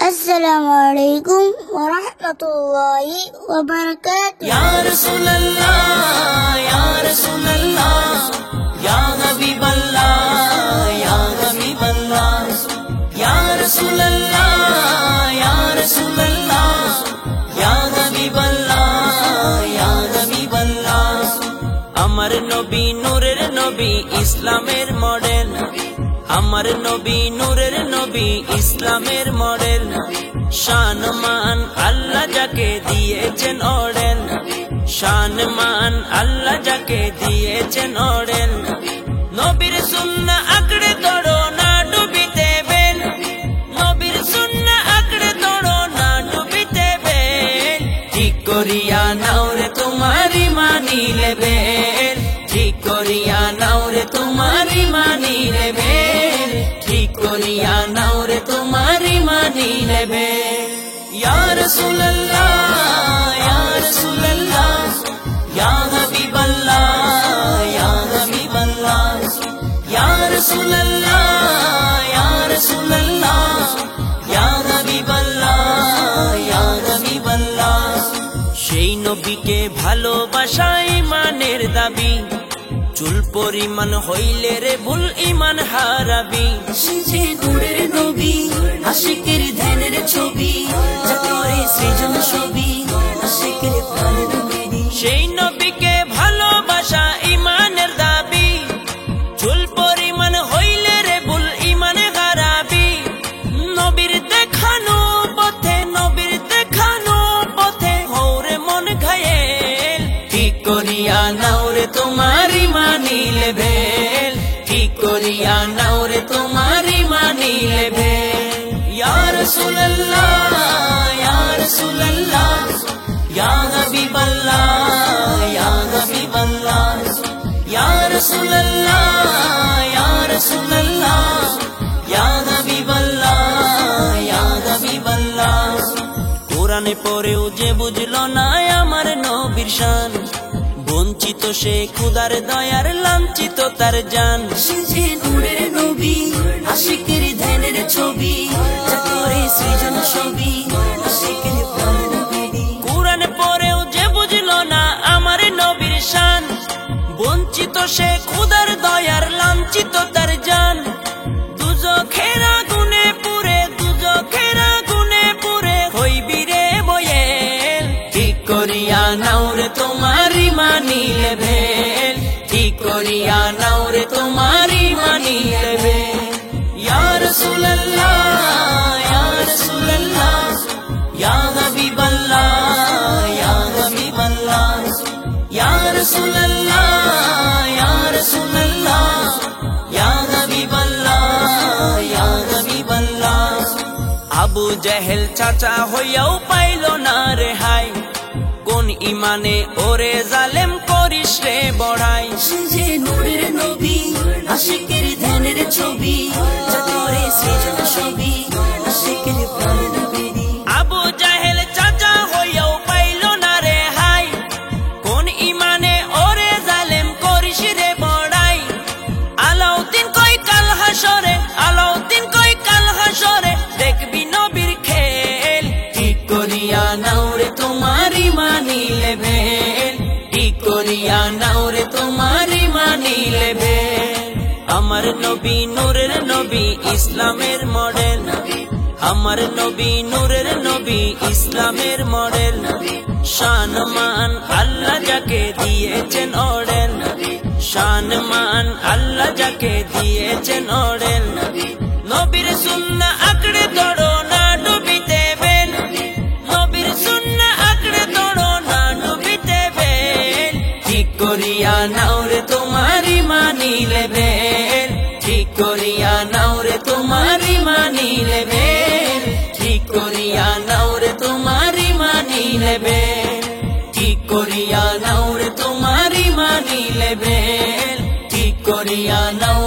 Assalamualaikum warahmatullahi wabarakatuh. Ya Rasulullah, Ya Rasulullah, Ya Habiballah, Ya Habiballah, Ya Rasulullah, Ya Rasulullah, Ya Habiballah, Ya Habiballah. Amar Nabi, Nurer Nabi, Islamer model. আমার নবী নূরের নবী ইসলামের model শান মান আল্লাহ যাকে দিয়েছেন অডেল শান মান আল্লাহ যাকে দিয়েছেন অডেল নবীর সুন্নাহ আঁকড়ে ধরো না ডুবিতে বেল নবীর সুন্নাহ আঁকড়ে ধরো না ডুবিতে বেল ঠিক করিয়া নাও রে তোমারি মানিলে বেল ঠিক করিয়া নাও রে তোমারি মানিলে বেল ঠিক করিয়া নাও রে তোমারি মানিলে বেল ইয়া রাসূলুল্লাহ ইয়া রাসূলুল্লাহ ইয়া হাবিবাল্লাহ ইয়া হাবিবাল্লাহ ইয়া রাসূলুল্লাহ ইয়া রাসূলুল্লাহ ইয়া হাবিবাল্লাহ ইয়া হাবিবাল্লাহ সেই নবীকে ভালোবাসা ঈমানের দাবি চুল পরিমাণ হইলে রে ভুল ঈমান হারাবি সে নূরের নবী আশিকের ধ্যানের ছবি যতরে সৃজন ছবি আশিকের প্রাণের নবী সেই নবীকে ভালোবাসা ঈমানের দাবি চুল পরিমাণ হইলে রে ভুল ঈমান হারাবি নবীর দেখানো পথে নবীর দেখানো পথে হওরে মন ঘায়েল ঠিক করিয়া নাও রে তোমারি মানিলে বেল ঠিক করিয়া নাও রে তোমারি মানিলে বেল ইয়া রাসূলুল্লাহ ইয়া রাসূলুল্লাহ ইয়া হাবিবাল্লাহ ইয়া হাবিবাল্লাহ ইয়া রাসূলুল্লাহ ইয়া রাসূলুল্লাহ ইয়া হাবিবাল্লাহ ইয়া হাবিবাল্লাহ কোরআনে পড়েও যে বুঝলো না আমার নবীর শান বঞ্চিত সে খুদার দয়ার লাঞ্ছিত তার জান সে নূরের নবী আশিকের ধ্যানের ছবি যতরে সৃজন ছবি আশিকের প্রাণের নবী কোরআন পড়েও যে বুঝলো না আমার নবীর শান বঞ্চিত সে খুদার দয়ার লাঞ্ছিত তার জান দুজখের আগুনে পুড়ে দুজখের আগুনে পুড়ে হইবি রে বয়েল ঠিক করিয়া নাও রে তোমারি মানিলে বেল ঠিক করিয়া নাও রে তোমারি মানিলে বেল ইয়া রাসূলুল্লাহ ইয়া রাসূলুল্লাহ ইয়া হাবিবাল্লাহ ইয়া হাবিবাল্লাহ ইয়া রাসূলুল্লাহ ইয়া রাসূলুল্লাহ ইয়া হাবিবাল্লাহ ইয়া হাবিবাল্লাহ আবু জেহেল চাচা হইয়াও পাইল না রেহাই কোন ইমানে ওরে জালেম করিস রে বড়াই সে নূরের নবী আশিকের ধ্যানের ছবি যতরে সৃজন ছবি আশিকের প্রাণের নবী আবু জাহেল চাচা হইয়াও পাইল না রে হাই কোন ইমানে ওরে জালেম করিস রে বড়াই আলাউদ্দিন কই কাল হাসরে আলাউদ্দিন কই কাল হাসরে দেখবি নবীর খেল ঠিক করিয়া নাও রে তোমারি মানিলে বেল ঠিক করিয়া নাও রে তোমারি মানিলে বেল আমার নবী নূরের নবী ইসলামের মডেল আমার নবী নূরের নবী ইসলামের মডেল শান মান আল্লাহ যাকে দিয়েছেন অডেল শান মান আল্লাহ যাকে দিয়েছেন অডেল নবীর সুন্নাহ আঁকড়ে ধরো না ডুবিতে বেল নবীর সুন্নাহ আঁকড়ে ধরো না ডুবিতে বেল ঠিক করিয়া নাও রে তোমারি মানিলে বেল ঠিক করিয়া নাও রে তোমারি মানিলে বেল ঠিক করিয়া নাও রে তোমারি মানিলে বেল ঠিক করিয়া নাও রে তোমারি মানিলে বেল ঠিক করিয়া নাও